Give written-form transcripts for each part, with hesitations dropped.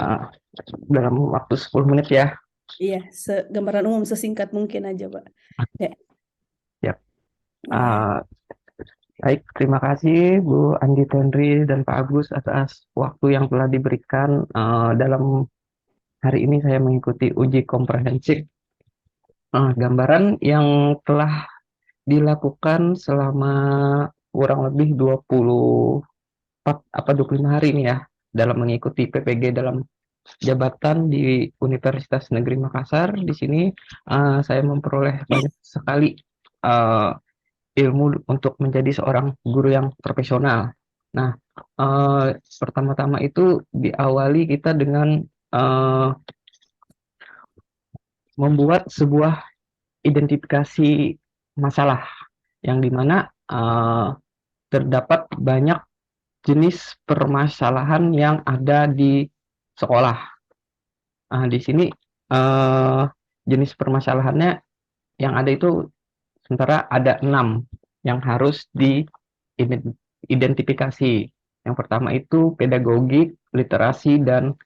uh, dalam waktu 10 menit ya. Iya, gambaran umum sesingkat mungkin aja, Pak. Ya, Ya. iya. Uh, Baik, terima kasih Bu Andi Tenri dan Pak Agus atas waktu yang telah diberikan. Dalam hari ini saya mengikuti uji komprehensif gambaran yang telah dilakukan selama kurang lebih 24 apa 25 hari ini ya, dalam mengikuti PPG dalam jabatan di Universitas Negeri Makassar. Di sini saya memperoleh banyak sekali uh, ilmu untuk menjadi seorang guru yang profesional. Nah, pertama-tama itu diawali kita dengan uh, membuat sebuah identifikasi masalah yang dimana terdapat banyak jenis permasalahan yang ada di sekolah. Di sini uh, jenis permasalahannya yang ada itu sementara ada 6 yang harus diidentifikasi. Yang pertama itu pedagogik, literasi, dan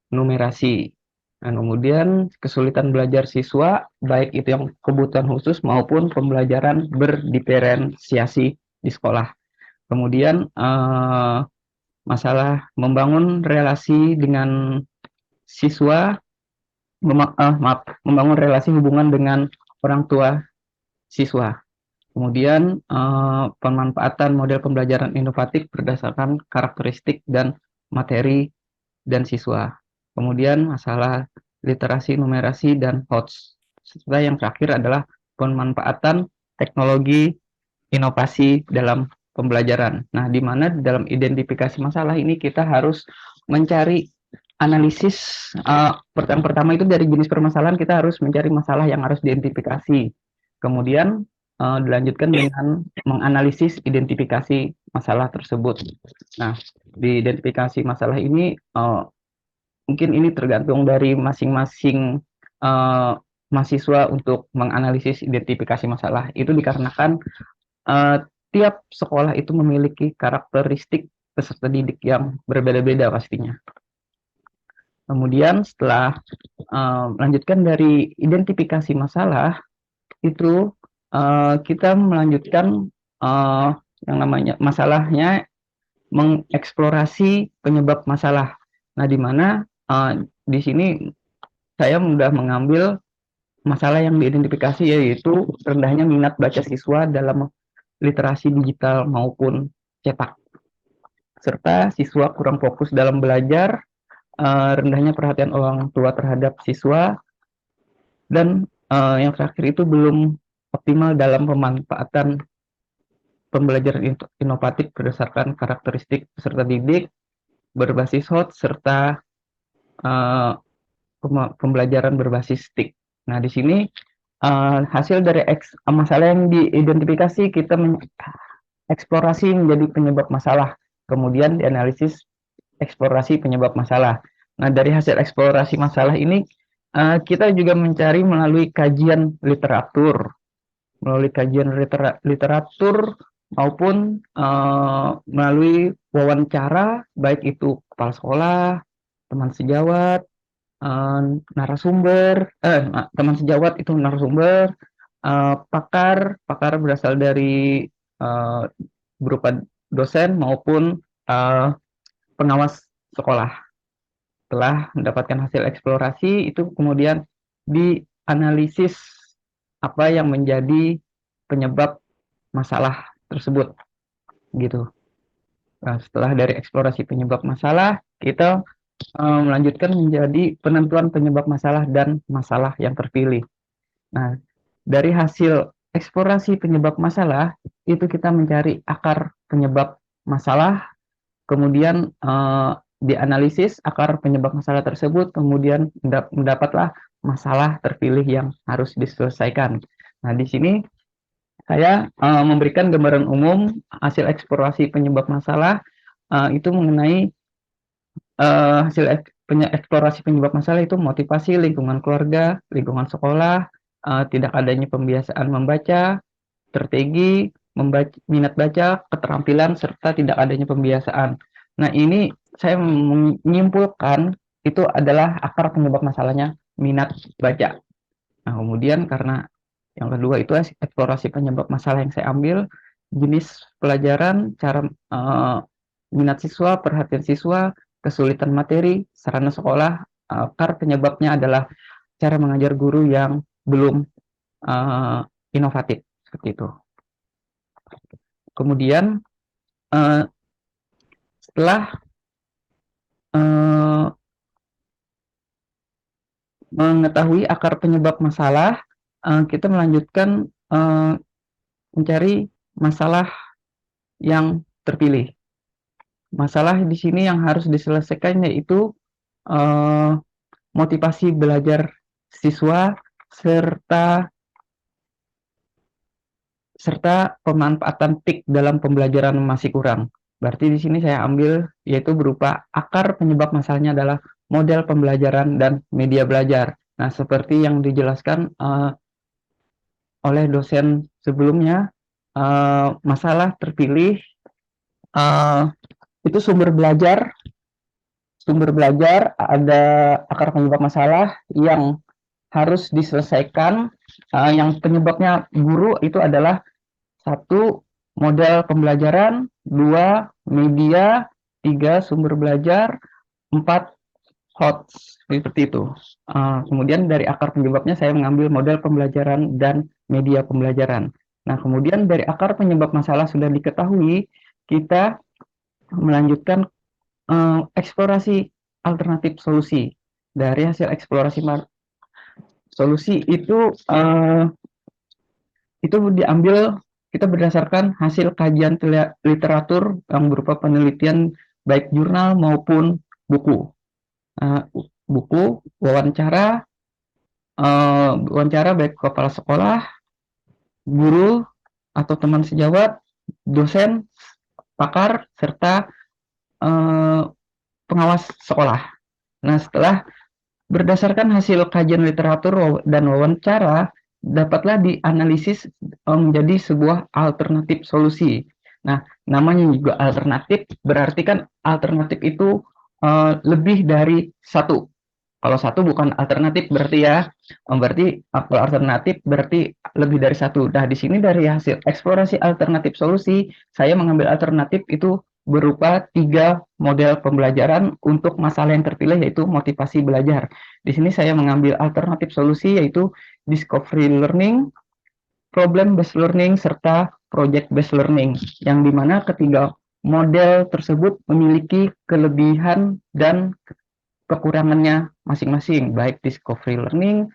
numerasi. Nah, kemudian kesulitan belajar siswa, baik itu yang kebutuhan khusus maupun pembelajaran berdiferensiasi di sekolah. Kemudian masalah membangun relasi dengan siswa, membangun relasi hubungan dengan orang tua siswa. Kemudian pemanfaatan model pembelajaran inovatif berdasarkan karakteristik dan materi dan siswa. Kemudian masalah literasi, numerasi, dan HOTS. Serta yang terakhir adalah pemanfaatan teknologi inovasi dalam pembelajaran. Nah, di mana dalam identifikasi masalah ini kita harus mencari analisis. Pertama itu dari jenis permasalahan kita harus mencari masalah yang harus diidentifikasi. Kemudian dilanjutkan dengan menganalisis identifikasi masalah tersebut. Nah, di identifikasi masalah ini mungkin ini tergantung dari masing-masing mahasiswa untuk menganalisis identifikasi masalah. Itu dikarenakan uh, tiap sekolah itu memiliki karakteristik peserta didik yang berbeda-beda pastinya. Kemudian setelah melanjutkan dari identifikasi masalah, itu kita melanjutkan yang namanya masalahnya, mengeksplorasi penyebab masalah. Nah, di mana di sini saya sudah mengambil masalah yang diidentifikasi, yaitu rendahnya minat baca siswa dalam literasi digital maupun cetak, serta siswa kurang fokus dalam belajar, rendahnya perhatian orang tua terhadap siswa, dan yang terakhir itu belum optimal dalam pemanfaatan pembelajaran inovatif berdasarkan karakteristik peserta didik berbasis HOT serta uh, pembelajaran berbasis TIK. Nah, di sini hasil dari masalah yang diidentifikasi, kita eksplorasi menjadi penyebab masalah, kemudian dianalisis eksplorasi penyebab masalah. Nah, dari hasil eksplorasi masalah ini kita juga mencari melalui kajian literatur maupun melalui wawancara, baik itu kepala sekolah, teman sejawat, teman sejawat itu narasumber, pakar berasal dari uh, berupa dosen maupun pengawas sekolah. Setelah mendapatkan hasil eksplorasi, itu kemudian dianalisis apa yang menjadi penyebab masalah tersebut, gitu. Nah, setelah dari eksplorasi penyebab masalah, kita melanjutkan menjadi penentuan penyebab masalah dan masalah yang terpilih. Nah, dari hasil eksplorasi penyebab masalah, itu kita mencari akar penyebab masalah, kemudian dianalisis akar penyebab masalah tersebut, kemudian mendapatlah masalah terpilih yang harus diselesaikan. Nah, di sini saya memberikan gambaran umum hasil eksplorasi penyebab masalah, itu mengenai hasil eksplorasi penyebab masalah itu motivasi, lingkungan keluarga, lingkungan sekolah, tidak adanya pembiasaan membaca, strategi, minat baca, keterampilan, serta tidak adanya pembiasaan. Nah, ini saya menyimpulkan itu adalah akar penyebab masalahnya minat baca. Nah, kemudian karena yang kedua itu eksplorasi penyebab masalah yang saya ambil, jenis pelajaran, cara minat siswa, perhatian siswa, kesulitan materi, sarana sekolah, akar penyebabnya adalah cara mengajar guru yang belum inovatif, seperti itu. Kemudian setelah mengetahui akar penyebab masalah, kita melanjutkan mencari masalah yang terpilih. Masalah di sini yang harus diselesaikan yaitu motivasi belajar siswa serta pemanfaatan TIK dalam pembelajaran masih kurang. Berarti di sini saya ambil yaitu berupa akar penyebab masalahnya adalah model pembelajaran dan media belajar. Nah, seperti yang dijelaskan oleh dosen sebelumnya, masalah terpilih itu sumber belajar ada akar penyebab masalah yang harus diselesaikan, yang penyebabnya guru itu adalah satu, model pembelajaran, dua, media, tiga, sumber belajar, empat, HOTS, seperti itu. Kemudian dari akar penyebabnya saya mengambil model pembelajaran dan media pembelajaran. Nah, kemudian dari akar penyebab masalah sudah diketahui, kita melanjutkan eksplorasi alternatif solusi. Dari hasil eksplorasi solusi itu diambil kita berdasarkan hasil kajian literatur yang berupa penelitian baik jurnal maupun buku. Buku, wawancara baik kepala sekolah, guru atau teman sejawat, dosen, pakar, serta pengawas sekolah. Nah, setelah berdasarkan hasil kajian literatur dan wawancara, dapatlah dianalisis menjadi sebuah alternatif solusi. Nah, namanya juga alternatif, berarti kan alternatif itu lebih dari satu. Kalau satu bukan alternatif berarti ya, berarti kalau alternatif berarti lebih dari satu. Nah, di sini dari hasil eksplorasi alternatif solusi, saya mengambil alternatif itu berupa 3 model pembelajaran untuk masalah yang terpilih yaitu motivasi belajar. Di sini saya mengambil alternatif solusi yaitu discovery learning, problem based learning, serta project based learning, yang dimana ketiga model tersebut memiliki kelebihan dan kekurangannya masing-masing, baik discovery learning,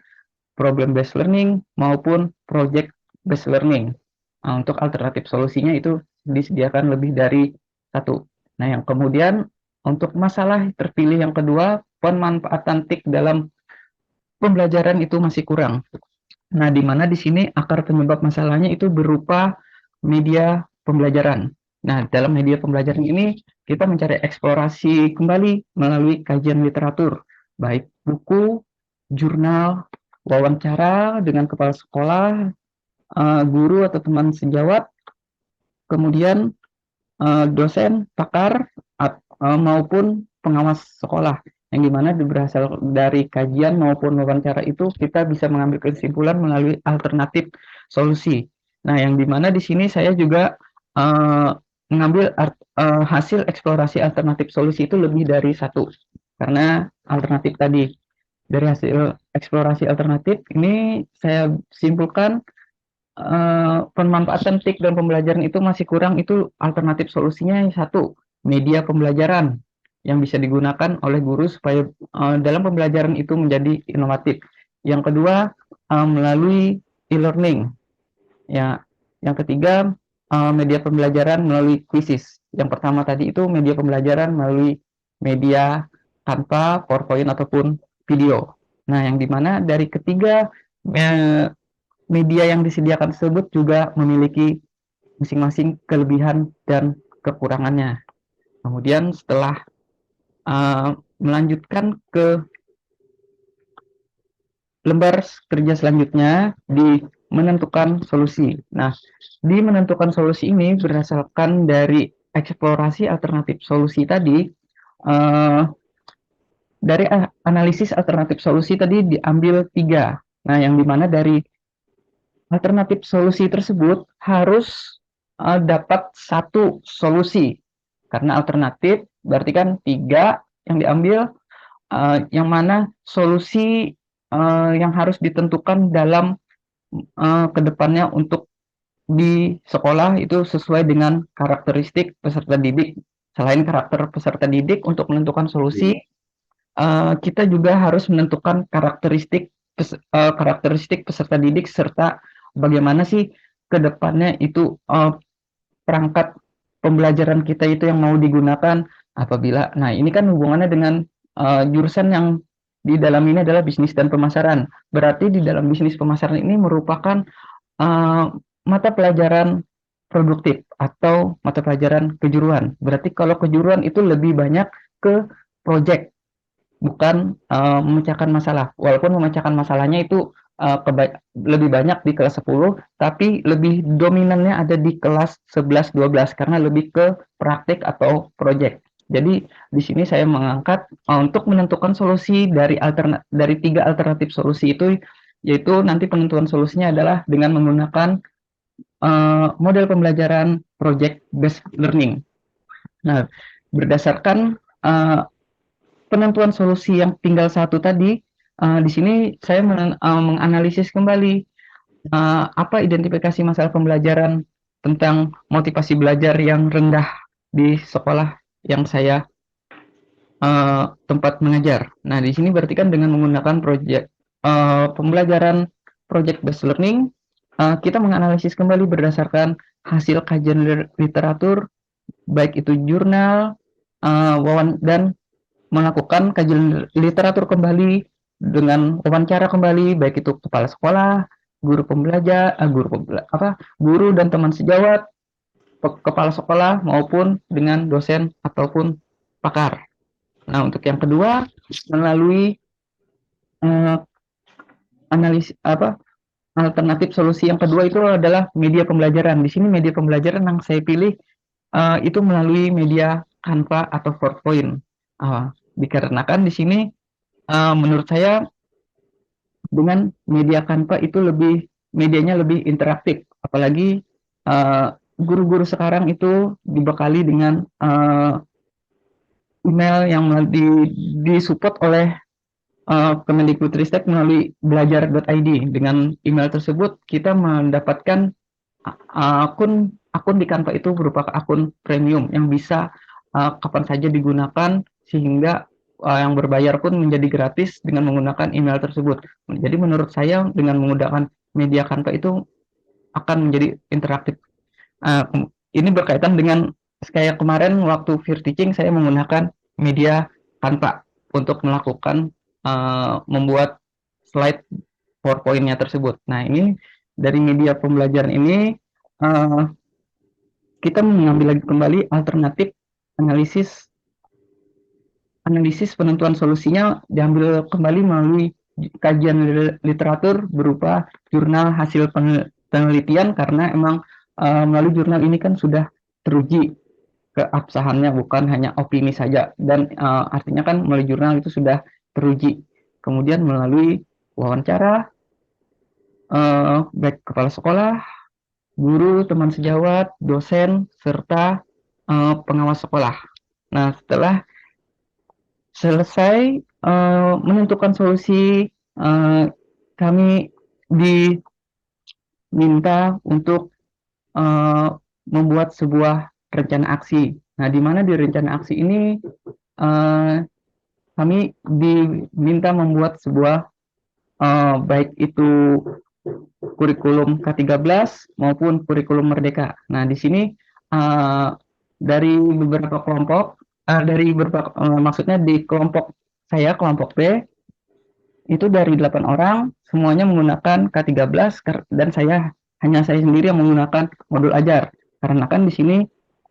problem based learning, maupun project based learning. Nah, untuk alternatif solusinya itu disediakan lebih dari satu. Nah, yang kemudian untuk masalah terpilih yang kedua, pemanfaatan TIK dalam pembelajaran itu masih kurang. Nah, di mana di sini akar penyebab masalahnya itu berupa media pembelajaran. Nah, dalam media pembelajaran ini kita mencari eksplorasi kembali melalui kajian literatur, baik buku, jurnal, wawancara dengan kepala sekolah, guru atau teman sejawat, kemudian dosen, pakar, maupun pengawas sekolah, yang dimana berasal dari kajian maupun wawancara itu kita bisa mengambil kesimpulan melalui alternatif solusi. Nah, yang dimana di sini saya juga mengambil hasil eksplorasi alternatif solusi itu lebih dari satu, karena alternatif tadi dari hasil eksplorasi alternatif ini saya simpulkan pemanfaatan TIK dan pembelajaran itu masih kurang. Itu alternatif solusinya yang satu, media pembelajaran yang bisa digunakan oleh guru supaya dalam pembelajaran itu menjadi inovatif. Yang kedua, melalui e-learning. Ya, yang ketiga, media pembelajaran melalui quizzes. Yang pertama tadi itu media pembelajaran melalui media tanpa PowerPoint ataupun video. Nah, yang dimana dari ketiga media yang disediakan tersebut juga memiliki masing-masing kelebihan dan kekurangannya. Kemudian setelah melanjutkan ke lembar kerja selanjutnya di menentukan solusi. Nah, di menentukan solusi ini berdasarkan dari eksplorasi alternatif solusi tadi, dari analisis alternatif solusi tadi diambil 3. Nah, yang dimana dari alternatif solusi tersebut harus dapat satu solusi. Karena alternatif berarti kan 3 yang diambil, yang mana solusi yang harus ditentukan dalam kedepannya untuk di sekolah itu sesuai dengan karakteristik peserta didik. Selain karakter peserta didik untuk menentukan solusi, kita juga harus menentukan karakteristik peserta didik serta bagaimana sih ke depannya itu perangkat pembelajaran kita itu yang mau digunakan apabila. Nah, ini kan hubungannya dengan jurusan yang di dalam ini adalah bisnis dan pemasaran. Berarti di dalam bisnis pemasaran ini merupakan mata pelajaran produktif atau mata pelajaran kejuruan. Berarti kalau kejuruan itu lebih banyak ke project, bukan memecahkan masalah. Walaupun memecahkan masalahnya itu lebih banyak di kelas 10, tapi lebih dominannya ada di kelas 11, 12 karena lebih ke praktik atau project. Jadi di sini saya mengangkat untuk menentukan solusi dari 3 alternatif solusi itu, yaitu nanti penentuan solusinya adalah dengan menggunakan model pembelajaran project based learning. Nah, berdasarkan penentuan solusi yang tinggal satu tadi, di sini saya menganalisis kembali apa identifikasi masalah pembelajaran tentang motivasi belajar yang rendah di sekolah yang saya tempat mengajar. Nah, di sini berarti kan dengan menggunakan pembelajaran project based learning, kita menganalisis kembali berdasarkan hasil kajian literatur, baik itu jurnal, dan melakukan kajian literatur kembali dengan wawancara kembali, baik itu kepala sekolah, guru pembelajar, guru dan teman sejawat, kepala sekolah maupun dengan dosen ataupun pakar. Nah, untuk yang kedua, melalui analisis alternatif solusi yang kedua itu adalah media pembelajaran. Di sini media pembelajaran yang saya pilih itu melalui media Canva atau PowerPoint. Dikarenakan di sini menurut saya dengan media Canva itu medianya lebih interaktif, apalagi guru-guru sekarang itu dibekali dengan email yang disupport oleh Kemendikbudristek melalui belajar.id. Dengan email tersebut kita mendapatkan akun di Canva itu berupa akun premium yang bisa kapan saja digunakan, sehingga yang berbayar pun menjadi gratis dengan menggunakan email tersebut. Jadi menurut saya dengan menggunakan media Canva itu akan menjadi interaktif. Ini berkaitan dengan kayak kemarin waktu peer teaching saya menggunakan media Canva untuk melakukan membuat slide PowerPoint-nya tersebut. Nah, ini dari media pembelajaran ini kita mengambil lagi kembali alternatif analisis penentuan solusinya diambil kembali melalui kajian literatur berupa jurnal hasil penelitian, karena emang melalui jurnal ini kan sudah teruji keabsahannya, bukan hanya opini saja, dan artinya kan melalui jurnal itu sudah teruji. Kemudian melalui wawancara baik kepala sekolah, guru, teman sejawat, dosen, serta pengawas sekolah. Nah, setelah selesai menentukan solusi, kami diminta untuk membuat sebuah rencana aksi. Nah, di mana di rencana aksi ini kami diminta membuat sebuah baik itu kurikulum K13 maupun kurikulum Merdeka. Nah, di sini dari beberapa kelompok, maksudnya di kelompok saya, kelompok B, itu dari 8 orang, semuanya menggunakan K13, dan hanya saya sendiri yang menggunakan modul ajar. Karena kan di sini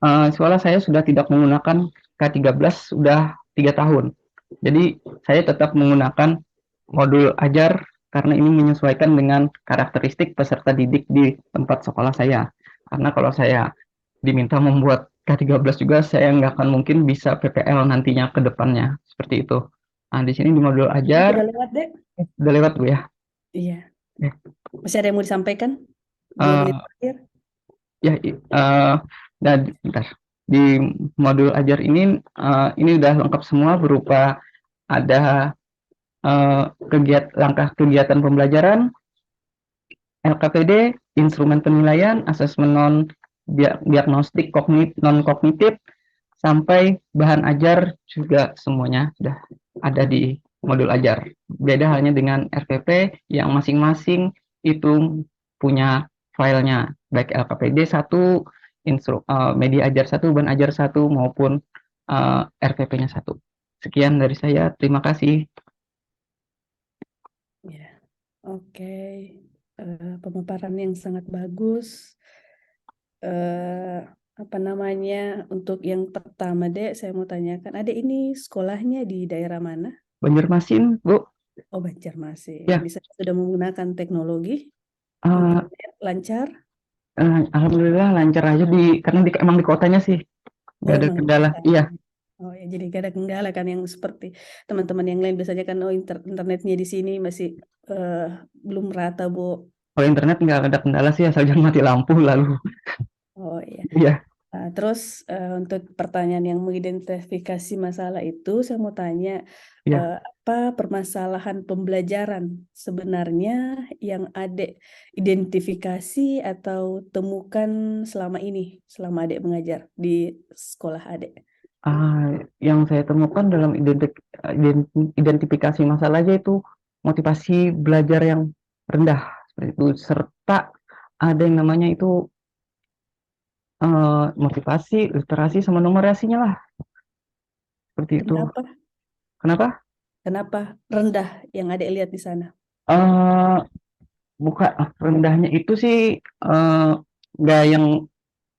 sekolah saya sudah tidak menggunakan K13 sudah 3 tahun. Jadi saya tetap menggunakan modul ajar karena ini menyesuaikan dengan karakteristik peserta didik di tempat sekolah saya. Karena kalau saya diminta membuat K13 juga, saya nggak akan mungkin bisa PPL nantinya ke depannya. Seperti itu. Nah, di sini di modul ajar Sudah lewat, Dek? udah lewat Bu ya. Iya. Eh, Masih ada yang mau disampaikan? 2 menit eh, terakhir. ya dan bentar. Di modul ajar ini udah lengkap semua berupa ada langkah kegiatan pembelajaran, LKPD, instrumen penilaian, asesmen diagnostik non kognitif, sampai bahan ajar juga semuanya sudah ada di modul ajar. Beda halnya dengan RPP yang masing-masing itu punya filenya, baik LKPD 1, media ajar 1, bahan ajar 1, maupun RPP-nya 1. Sekian dari saya, terima kasih. Ya, oke. Pemaparan yang sangat bagus. Eh, apa namanya? Untuk yang pertama, Dek, saya mau tanyakan, Adek ini sekolahnya di daerah mana? Banjarmasin, Bu. Oh, Banjarmasin. Ya, Di sana sudah menggunakan teknologi, uh, internet lancar. alhamdulillah lancar aja karena emang di kotanya sih, Oh, nggak ada emang di kendala. kota. Iya, Oh ya, jadi gak ada kendala kan yang seperti teman-teman yang lain biasanya kan, oh internetnya di sini masih eh, belum rata, Bu. kalau internet nggak ada kendala sih, asal jangan mati lampu lalu. Oh iya. Iya, Terus untuk pertanyaan yang mengidentifikasi masalah itu, saya mau tanya iya. apa permasalahan pembelajaran sebenarnya yang Adek identifikasi atau temukan selama ini, selama Adek mengajar di sekolah Adek? Yang saya temukan dalam identifikasi masalahnya itu motivasi belajar yang rendah seperti itu, serta ada yang namanya itu motivasi, literasi sama numerasinya lah seperti itu. Kenapa? Kenapa? Kenapa rendah yang Adek lihat di sana? eh Buka rendahnya itu sih nggak yang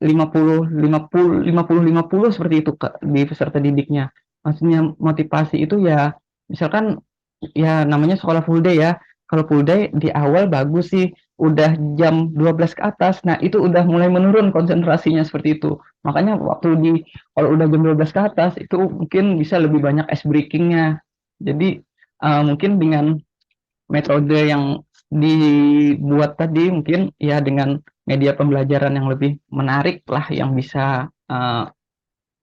50 50 50 50 seperti itu Kak, di peserta didiknya. Maksudnya motivasi itu ya misalkan ya namanya sekolah full day ya. Kalau full day di awal bagus sih, udah jam 12 ke atas. Nah, itu udah mulai menurun konsentrasinya seperti itu. Makanya kalau udah jam 12 ke atas itu mungkin bisa lebih banyak ice breakingnya. Jadi mungkin dengan metode yang dibuat tadi mungkin ya dengan media pembelajaran yang lebih menarik lah yang bisa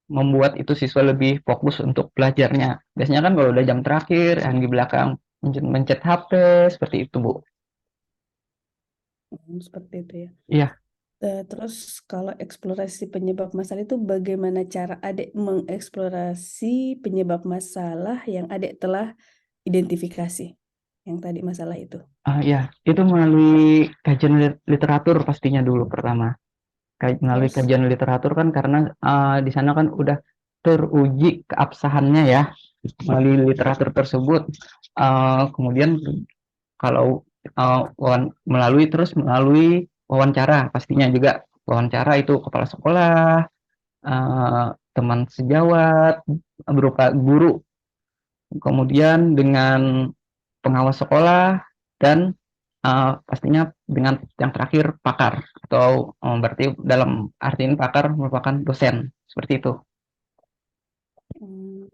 membuat itu siswa lebih fokus untuk belajarnya. Biasanya kan kalau udah jam terakhir yang di belakang mencet HP seperti itu, Bu. Seperti itu ya. Iya. Terus kalau eksplorasi penyebab masalah itu bagaimana cara Adek mengeksplorasi penyebab masalah yang Adek telah identifikasi yang tadi masalah itu? Ya, itu melalui kajian literatur pastinya dulu pertama. Melalui Terus, kajian literatur kan karena di sana kan udah teruji keabsahannya ya melalui literatur tersebut. Kemudian kalau melalui wawancara pastinya juga wawancara itu kepala sekolah, teman sejawat berupa guru, kemudian dengan pengawas sekolah dan pastinya dengan yang terakhir pakar atau berarti dalam arti ini pakar merupakan dosen seperti itu. hmm,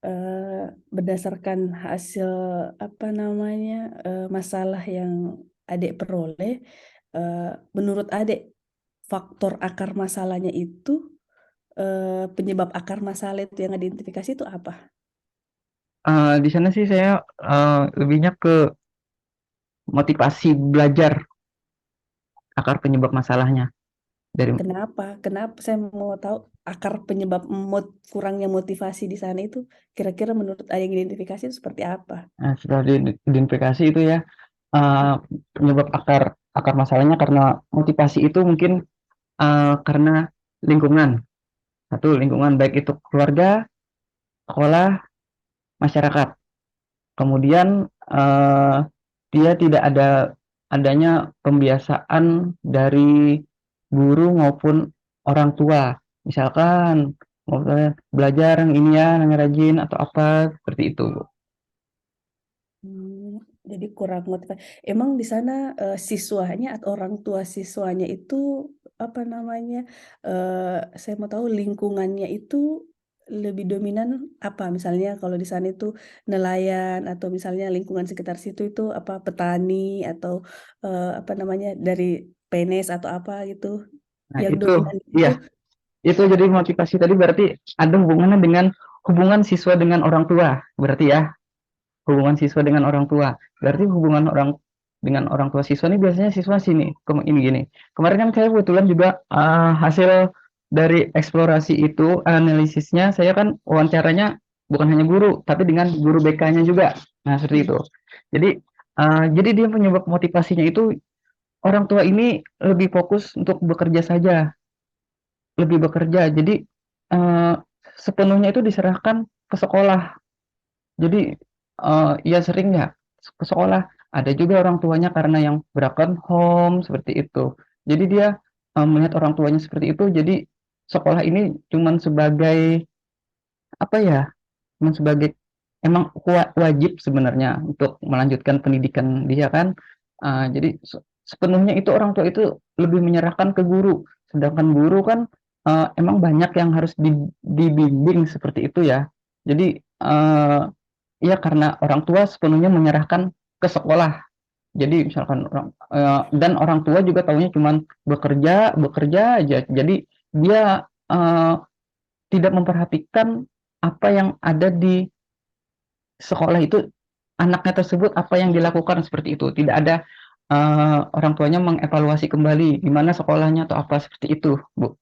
eh, berdasarkan hasil apa namanya masalah yang Adek peroleh, eh, menurut Adek faktor akar masalahnya itu penyebab akar masalah itu yang identifikasi itu apa? Di sana sih saya lebihnya ke motivasi belajar akar penyebab masalahnya dari Kenapa? Kenapa saya mau tahu akar penyebab kurangnya motivasi di sana itu kira-kira menurut Adek yang identifikasi itu seperti apa? setelah diidentifikasi itu ya uh, penyebab akar akar masalahnya karena motivasi itu mungkin karena lingkungan. Satu, lingkungan baik itu keluarga, sekolah, masyarakat. Kemudian dia tidak adanya pembiasaan dari guru maupun orang tua. Misalkan mau belajar yang ini ya, yang rajin atau apa seperti itu, Bu. Hmm, jadi kurang motivasi. Emang di sana siswanya atau orang tua siswanya itu apa namanya? Saya mau tahu lingkungannya itu lebih dominan apa? Misalnya kalau di sana itu nelayan atau misalnya lingkungan sekitar situ itu apa petani atau apa namanya dari PNS atau apa gitu Nah, yang itu, dominan itu iya, itu jadi motivasi tadi berarti ada hubungannya dengan hubungan siswa dengan orang tua, berarti ya, hubungan siswa dengan orang tua. Berarti hubungan orang dengan orang tua siswa ini biasanya siswa sini, ini gini. Kemarin kan saya kebetulan juga hasil dari eksplorasi itu, analisisnya, saya kan wawancaranya bukan hanya guru, tapi dengan guru BK-nya juga. Nah, seperti hmm, itu. Jadi, jadi dia penyebab motivasinya itu orang tua ini lebih fokus untuk bekerja saja, lebih bekerja. Jadi eh, sepenuhnya itu diserahkan ke sekolah. Jadi ya sering ya ke sekolah. Ada juga orang tuanya karena yang broken home seperti itu. Jadi dia melihat orang tuanya seperti itu. Jadi sekolah ini cuman sebagai apa ya? Cuman sebagai emang wajib sebenarnya untuk melanjutkan pendidikan dia kan. Jadi sepenuhnya itu orang tua itu lebih menyerahkan ke guru. Sedangkan guru kan emang banyak yang harus dibimbing seperti itu ya. Jadi ya karena orang tua sepenuhnya menyerahkan ke sekolah. Jadi misalkan dan orang tua juga tahunya cuman bekerja, bekerja aja. Jadi dia tidak memperhatikan apa yang ada di sekolah itu, anaknya tersebut apa yang dilakukan seperti itu. Tidak ada orang tuanya mengevaluasi kembali gimana sekolahnya atau apa seperti itu, Bu.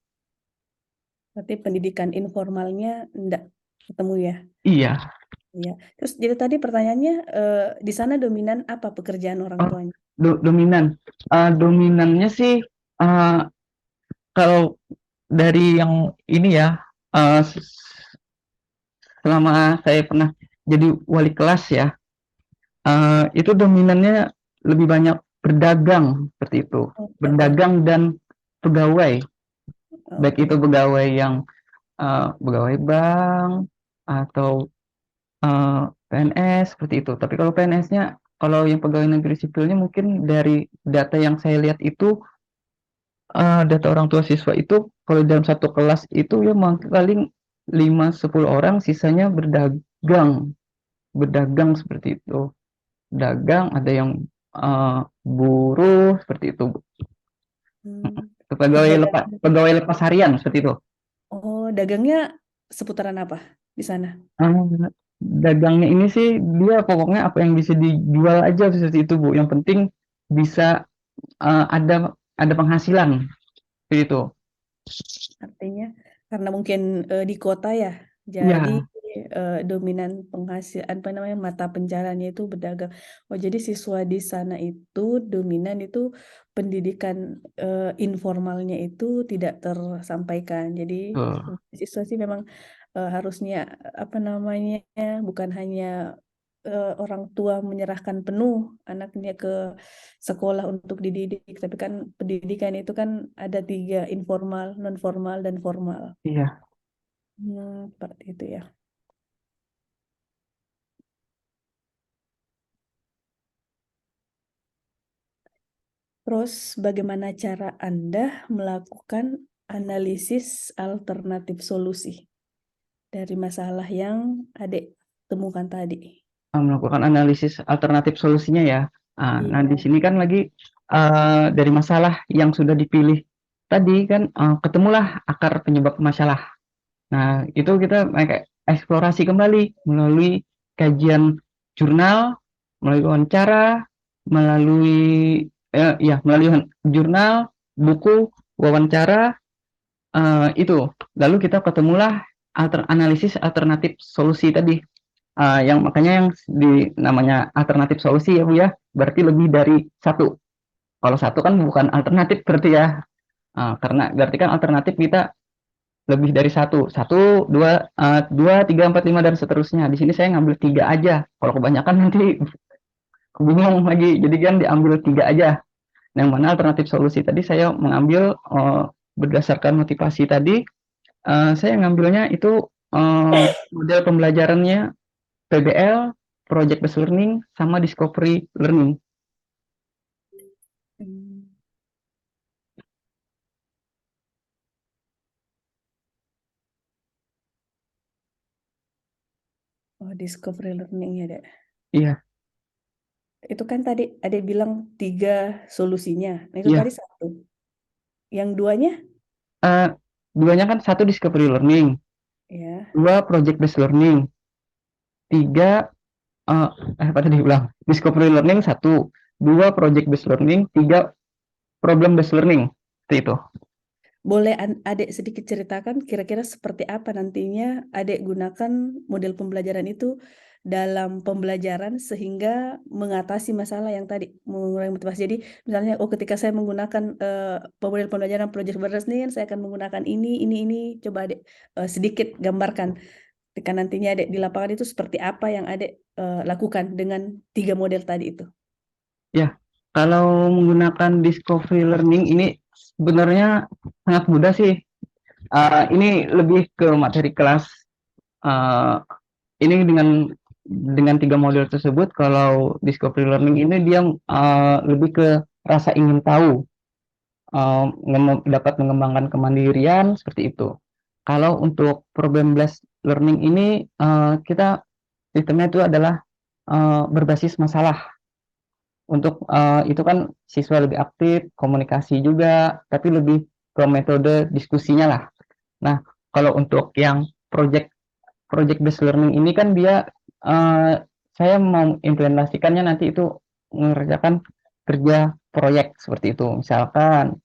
berarti pendidikan informalnya enggak ketemu ya. Iya. Ya. Terus jadi tadi pertanyaannya di sana dominan apa pekerjaan orang Oh, tuanya? dominan. Dominannya sih uh, kalau dari yang ini ya, uh, selama saya pernah jadi wali kelas ya, itu dominannya lebih banyak berdagang seperti itu, Oh, dagang. berdagang dan pegawai, baik itu Oke. pegawai yang pegawai bank atau PNS seperti itu. Tapi kalau PNS-nya, kalau yang pegawai negeri sipilnya mungkin dari data yang saya lihat itu, data orang tua siswa itu kalau dalam satu kelas itu ya paling 5-10 orang, sisanya berdagang, berdagang seperti itu. Dagang, ada yang buruh seperti itu. Hmm. Pegawai Kalau lepas, dagang, pegawai lepas harian seperti itu. oh dagangnya seputaran apa di sana? Eh, Dagangnya ini sih dia pokoknya apa yang bisa dijual aja seperti itu, Bu. Yang penting bisa ada penghasilan seperti itu. Artinya karena mungkin di kota ya, jadi Iya, dominan penghasilan apa namanya mata pencariannya itu berdagang. Oh jadi siswa di sana itu dominan itu pendidikan informalnya itu tidak tersampaikan. Jadi betul. siswa sih memang harusnya apa namanya bukan hanya orang tua menyerahkan penuh anaknya ke sekolah untuk dididik, tapi kan pendidikan itu kan ada tiga, informal, non formal, dan formal. Iya. Seperti itu ya. Terus bagaimana cara Anda melakukan analisis alternatif solusi dari masalah yang adik temukan tadi? Melakukan analisis alternatif solusinya ya. Nah, di Iya. sini kan lagi dari masalah yang sudah dipilih tadi kan ketemulah akar penyebab masalah. Nah, itu kita kayak eksplorasi kembali melalui kajian jurnal, melalui wawancara, melalui ya melalui jurnal, buku, wawancara itu. Lalu kita ketemulah analisis alternatif solusi tadi. Yang makanya yang namanya alternatif solusi ya Bu ya, berarti lebih dari satu. Kalau satu kan bukan alternatif berarti ya. Karena berarti kan alternatif kita lebih dari satu, satu, dua, dua, tiga, empat, lima dan seterusnya. Di sini saya ngambil tiga aja. Kalau kebanyakan nanti bingung lagi. Jadi kan diambil tiga aja. Yang mana alternatif solusi tadi saya mengambil berdasarkan motivasi tadi. Saya ngambilnya itu model pembelajarannya PBL, Project Based Learning, sama Discovery Learning. Hmm. Oh, discovery learning ya, Dek. Iya, Itu kan tadi Adek bilang 3 solusinya. Nah, itu tadi iya. 1. Yang duanya? Eh, duanya kan satu discovery learning, Ya. dua project based learning, tiga eh apa tadi ulang? Discovery learning satu, dua project based learning, tiga problem based learning. Seperti itu. Boleh Adek sedikit ceritakan kira-kira seperti apa nantinya Adek gunakan model pembelajaran itu dalam pembelajaran sehingga mengatasi masalah yang tadi mengurangi motivasi. Jadi misalnya, oh ketika saya menggunakan model pembelajaran project based learning, saya akan menggunakan ini. Coba Adek sedikit gambarkan. Ketika nantinya Adek di lapangan itu seperti apa yang Adek lakukan dengan 3 model tadi itu. Ya, kalau menggunakan discovery learning ini sebenarnya sangat mudah sih. Ini lebih ke materi kelas. Eh, ini dengan tiga model tersebut, kalau discovery learning ini dia lebih ke rasa ingin tahu, dapat mengembangkan kemandirian seperti itu. Kalau untuk problem based learning ini kita sistemnya itu adalah berbasis masalah. Untuk itu kan siswa lebih aktif, komunikasi juga, tapi lebih ke metode diskusinya lah. Nah, kalau untuk yang project project based learning ini kan dia saya mau implementasikannya nanti itu mengerjakan kerja proyek seperti itu. Misalkan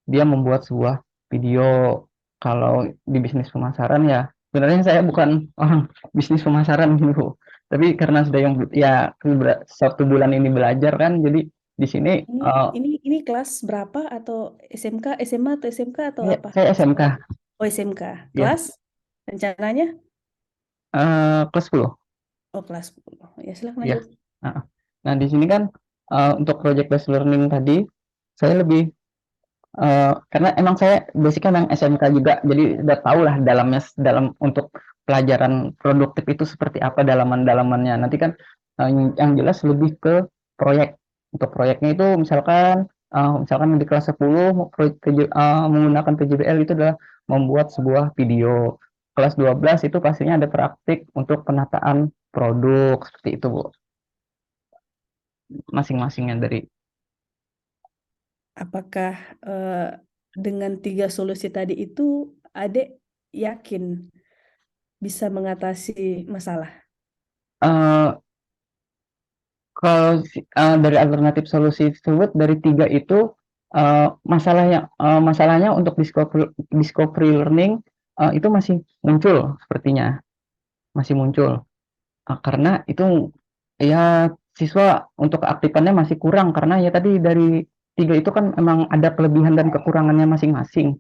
dia membuat sebuah video. Kalau di bisnis pemasaran ya, sebenarnya saya bukan orang bisnis pemasaran gitu, tapi karena sudah yang ya 1 bulan ini belajar kan, jadi di sini Ini ini kelas berapa atau SMK, SMA atau SMK atau apa? saya SMK Oh, SMK. ya, Kelas rencananya? kelas 10 Oh, kelas 10. Ya, silakan ya. lanjut. Nah, di sini kan untuk project based learning tadi saya lebih karena emang saya basicnya memang SMK juga, jadi udah tahu lah dalamnya, dalam untuk pelajaran produktif itu seperti apa dalaman-dalamannya. Nanti kan yang jelas lebih ke proyek. Untuk proyeknya itu misalkan di kelas 10 menggunakan PJBL itu adalah membuat sebuah video. Kelas 12 itu pastinya ada praktik untuk penataan produk seperti itu, Bu. Masing-masingnya dari Apakah dengan 3 solusi tadi itu Adek yakin bisa mengatasi masalah? eh, kalau dari alternatif solusi tersebut dari tiga itu masalahnya untuk discovery learning itu masih muncul, sepertinya masih muncul. Karena itu ya siswa untuk keaktifannya masih kurang, karena ya tadi dari tiga itu kan emang ada kelebihan dan kekurangannya masing-masing.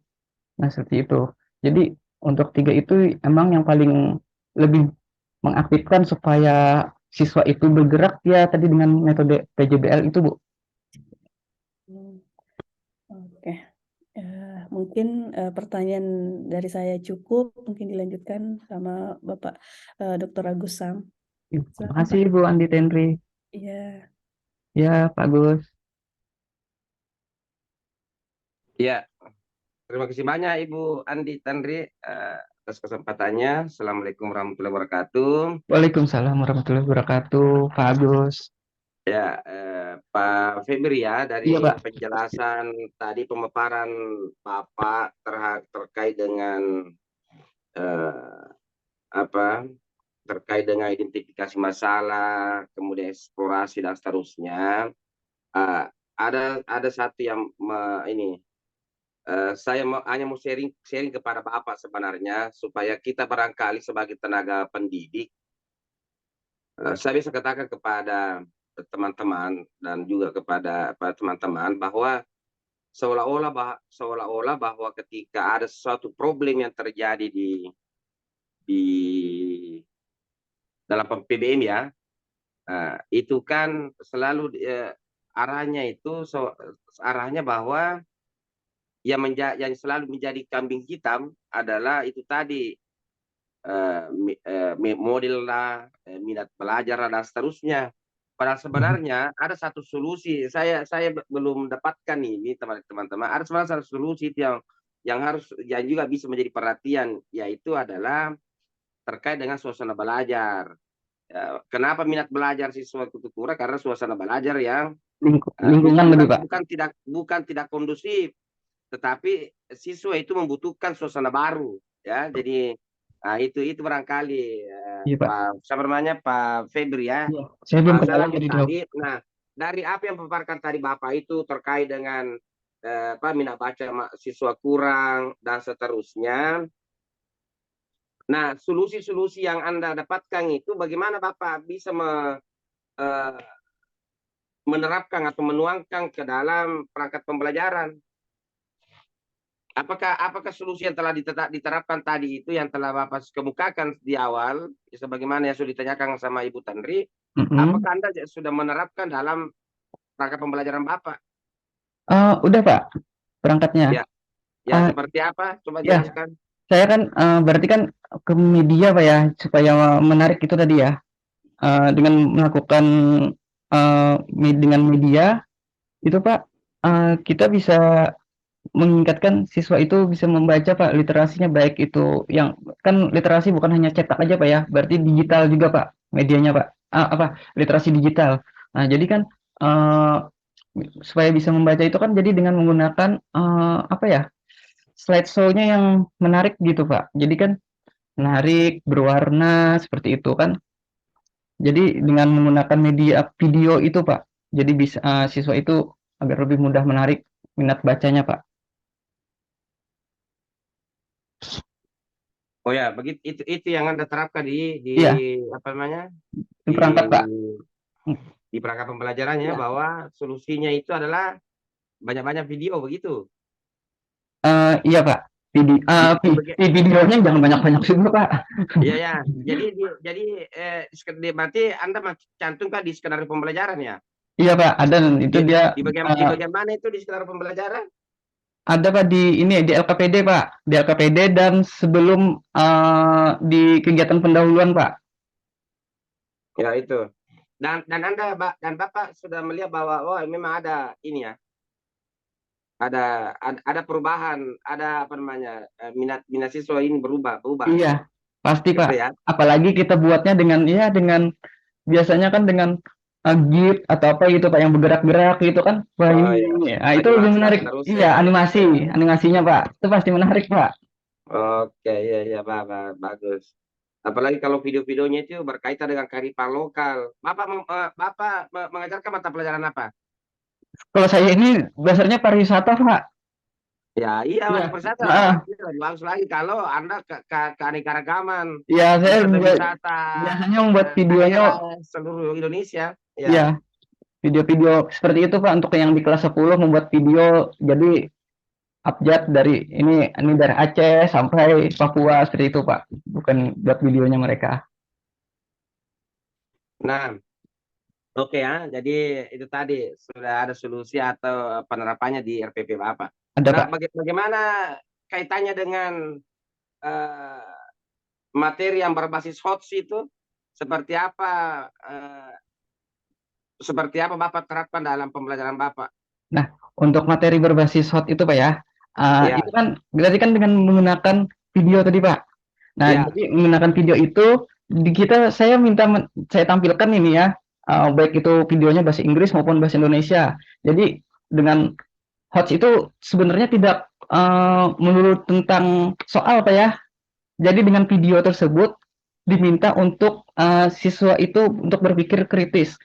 Nah, seperti itu. Jadi untuk tiga itu emang yang paling lebih mengaktifkan supaya siswa itu bergerak ya tadi dengan metode PJBL itu, Bu. Hmm, Oke. Mungkin pertanyaan dari saya cukup, mungkin dilanjutkan sama Bapak Dr. Agus Sam. Terima Silakan kasih, Pak. Bu Andi Tenri. Iya. Ya, Pak Gus. Ya, terima kasih banyak Ibu Andi Tandri atas kesempatannya. Assalamualaikum warahmatullahi wabarakatuh. Waalaikumsalam warahmatullahi wabarakatuh, Pak Agus. Ya, Pak Febri ya, Iya, dari Pak. penjelasan tadi pemaparan Bapak terkait dengan eh, apa terkait dengan identifikasi masalah, kemudian eksplorasi dan seterusnya. Eh, ada satu yang ini saya hanya mau sharing kepada Bapak sebenarnya supaya kita barangkali sebagai tenaga pendidik, saya bisa katakan kepada teman-teman dan juga kepada teman-teman bahwa seolah-olah bahwa ketika ada suatu problem yang terjadi di dalam PBM ya, itu kan selalu arahnya arahnya bahwa yang selalu menjadi kambing hitam adalah itu tadi model lah, minat belajar dan seterusnya. Padahal sebenarnya ada satu solusi. Saya belum dapatkan ini teman-teman. Ada sebenarnya satu solusi yang juga bisa menjadi perhatian, yaitu adalah terkait dengan suasana belajar. Kenapa minat belajar siswa Kutukura? Karena suasana belajar yang Lingkungan lebih Pak. bukan tidak kondusif, tetapi siswa itu membutuhkan suasana baru, ya. Jadi itu barangkali Iya Pak. Siapa namanya, Pak Febri, ya. Iya. Saya belum Saya kenalan lanjut jadi tadi. Nah, dari apa yang paparkan tadi Bapak itu terkait dengan minat baca siswa kurang dan seterusnya. Nah, solusi-solusi yang Anda dapatkan itu bagaimana Bapak bisa menerapkan atau menuangkan ke dalam perangkat pembelajaran? Apakah solusi yang telah diterapkan tadi itu yang telah Bapak kemukakan di awal, sebagaimana yang sudah ditanyakan sama Ibu Tanri, apakah Anda sudah menerapkan dalam perangkat pembelajaran Bapak? Udah Pak, perangkatnya. Ya, seperti apa? Coba Ya, jelaskan. saya kan berarti kan ke media Pak ya, supaya menarik itu tadi ya. Dengan melakukan dengan media itu Pak, kita bisa meningkatkan siswa itu bisa membaca Pak, literasinya baik itu yang kan literasi bukan hanya cetak aja Pak ya, berarti digital juga Pak medianya Pak. Literasi digital. Nah, jadi kan supaya bisa membaca itu kan jadi dengan menggunakan slideshow-nya yang menarik gitu Pak. Jadi kan menarik, berwarna seperti itu kan. Jadi dengan menggunakan media video itu Pak, jadi bisa siswa itu agar lebih mudah menarik minat bacanya Pak. Oh ya, begitu, itu yang Anda terapkan di Iya, apa namanya? di perangkat Pak. Di perangkat pembelajarannya, Ya. bahwa solusinya itu adalah banyak-banyak video begitu. Iya Pak. Videonya jangan banyak-banyak juga Pak. Iya ya. Jadi berarti Anda cantumkan di skenario pembelajaran ya? Iya Pak, ada itu dia Di bagian mana itu di skenario pembelajaran? ada Pak di ini di LKPD Pak, di LKPD dan sebelum di kegiatan pendahuluan Pak. Ya itu. Dan Anda dan Bapak sudah melihat bahwa memang ada ini ya. Ada perubahan, ada apa namanya, minat siswa ini berubah. Iya, pasti Gitu Pak. ya. Apalagi kita buatnya dengan biasanya kan dengan GIF atau apa gitu Pak yang bergerak-gerak gitu kan. Wah Oh ya. ini. Nah, itu lebih Animasi dan menarik. seterusnya Iya, ya. animasinya Pak. Itu pasti menarik Pak. Oke, ya, bagus. Apalagi kalau video-videonya itu berkaitan dengan kearifan lokal. Bapak mengajarkan mata pelajaran apa? Kalau saya ini dasarnya pariwisata Pak. Ya, iya, Iya. Mas Persata. Nah, Pasti lebih bagus lagi kalau Anda keanekaragaman ya saya wisata-wisata biasanya membuat videonya daerah seluruh Indonesia. ya Ya. video-video seperti itu Pak untuk yang di kelas 10 membuat video jadi abjad dari ini dari Aceh sampai Papua seperti itu Pak. Bukan buat videonya mereka. Nah, oke ya. Jadi itu tadi sudah ada solusi atau penerapannya di RPP Bapak. Ada Nah, Pak. bagaimana kaitannya dengan materi yang berbasis HOTS itu? Seperti apa Bapak terapkan dalam pembelajaran Bapak? Nah, untuk materi berbasis hot itu Pak ya, Ya, itu kan berarti kan dengan menggunakan video tadi Pak. Nah, ya, jadi menggunakan video itu saya minta saya tampilkan ini ya, baik itu videonya bahasa Inggris maupun bahasa Indonesia. Jadi dengan HOTS itu sebenarnya tidak melulu tentang soal Pak ya. Jadi dengan video tersebut diminta untuk siswa itu untuk berpikir kritis,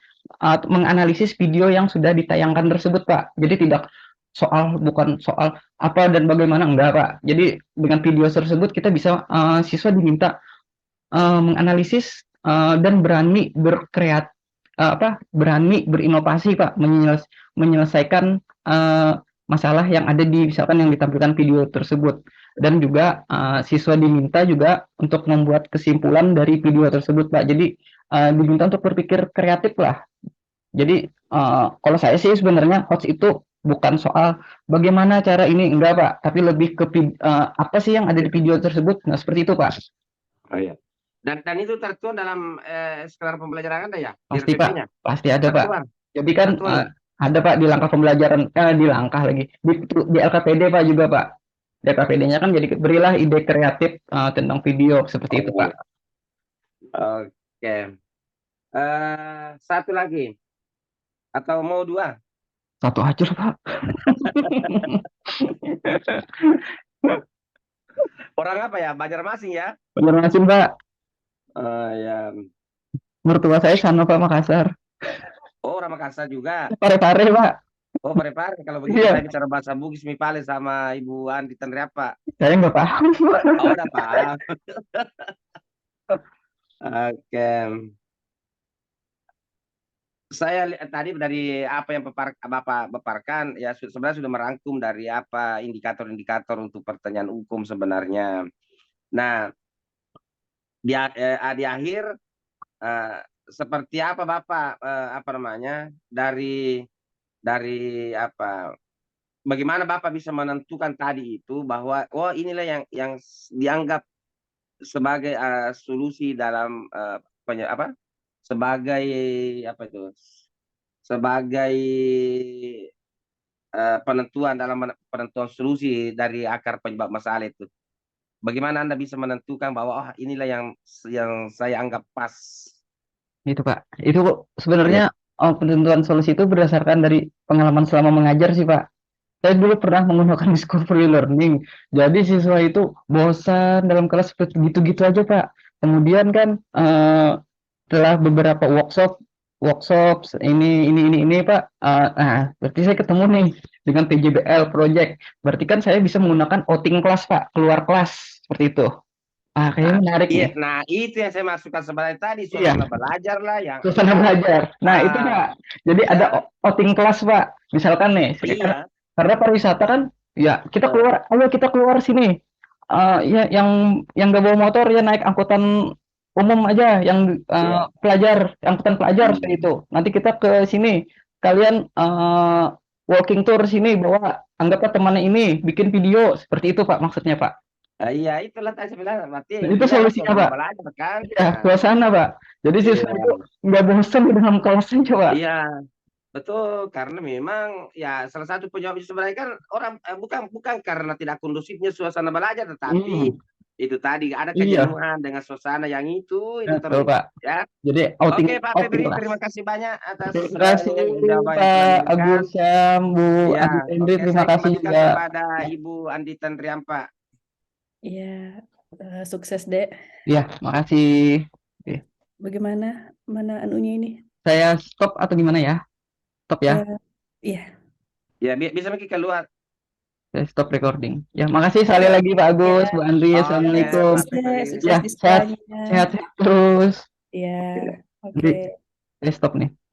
menganalisis video yang sudah ditayangkan tersebut Pak. Jadi bukan soal apa dan bagaimana, enggak Pak. Jadi dengan video tersebut kita bisa siswa diminta menganalisis dan berani berani berinovasi Pak, menyelesaikan masalah yang ada di misalkan yang ditampilkan video tersebut. Dan juga siswa diminta juga untuk membuat kesimpulan dari video tersebut Pak. Jadi diminta untuk berpikir kreatif lah. Jadi kalau saya sih sebenarnya HOTS itu bukan soal bagaimana cara ini, enggak Pak, tapi lebih ke apa sih yang ada di video tersebut. Nah, seperti itu Pak. oh iya. Dan itu tertuang dalam skenario pembelajaran Anda ya? Pasti Di Pak, RPP-nya? pasti ada Pak. Tertuang? Jadi kan Tertuang ya? ada Pak di langkah pembelajaran, di langkah lagi di LKPD Pak juga Pak. Di LKPD-nya kan jadi berilah ide kreatif tentang video seperti itu Oh, Pak. Oke. Satu lagi atau mau dua? Satu aja Pak. Orang apa ya? Banjarmasin ya? Banjarmasin Pak. Ya. Mertua saya sana Pak, Makassar. Oh, orang Makassar juga. Pare-pare Pak. Oh, Parepare. Kalau begitu Iya, saya bicara bahasa Bugis Mipale sama Ibu Andi Tanriapa. saya nggak paham. Oh, udah paham. Oke. Saya tadi dari apa yang Bapak paparkan ya sebenarnya sudah merangkum dari apa indikator-indikator untuk pertanyaan hukum sebenarnya. Nah, di akhir eh, seperti apa Bapak apa namanya dari apa bagaimana Bapak bisa menentukan tadi itu bahwa oh inilah yang dianggap sebagai solusi dalam apa sebagai apa itu sebagai penentuan dalam penentuan solusi dari akar penyebab masalah itu. Bagaimana Anda bisa menentukan bahwa oh inilah yang saya anggap pas. Itu Pak. Itu Ya. sebenarnya penentuan solusi itu berdasarkan dari pengalaman selama mengajar sih Pak. Saya dulu pernah menggunakan discovery learning. Jadi siswa itu bosan dalam kelas seperti gitu-gitu aja Pak. Kemudian kan setelah beberapa workshop ini Pak. Nah, berarti saya ketemu nih dengan PJBL project. Berarti kan saya bisa menggunakan outing kelas Pak, keluar kelas seperti itu. Ah, kayaknya Nah, menarik iya, nih. nah itu yang saya masukkan sebenarnya tadi Iya, suasana belajar lah yang suasana belajar. Nah, itu Pak. Jadi ada ya outing kelas Pak. Misalkan nih, iya karena pariwisata kan, ya kita eh, keluar, ayo kita keluar sini. Ya yang nggak bawa motor ya naik angkutan umum aja, yang iya. pelajar, angkutan pelajar seperti Hmm. itu. Nanti kita ke sini, kalian walking tour sini, bawa anggaplah temannya ini, bikin video seperti itu Pak maksudnya Pak. Iya itulah tadi saya bilang berarti Dan itu intinya adalah solusinya suasana Pak. belajar kan. Ya, Nah, suasana Pak. Jadi siswa itu iya nggak bosan di dalam kelasnya coba. iya betul karena memang ya salah satu penyebab sebenarnya kan orang bukan bukan karena tidak kondusifnya suasana belajar tetapi Hmm, itu tadi ada iya, kejenuhan dengan suasana yang itu betul terus Pak. ya. Jadi Oke outing Pak outing Febri, kelas. terima kasih banyak atas Terima kasih jawaban yang telah Pak diberikan. Agus Syam, Bu Ya, Andi Hendri, oke terima saya kasih kembalikan juga. kepada Ibu Andi Tanriampa. Iya, sukses Dek. Ya, makasih. Oke. Bagaimana mana anunya ini? Saya stop atau gimana ya? Stop ya. Eh, Iya. Ya, bisa pergi keluar. Saya stop recording. Ya, makasih sekali Oke. lagi Pak Ya, Agus, Bu Andri. Oke, Assalamualaikum. Pak sukses, Febri. sukses Ya, di sehat, sekolahnya. sehat, sehat terus. Iya, Oke. oke. Andri, saya stop nih.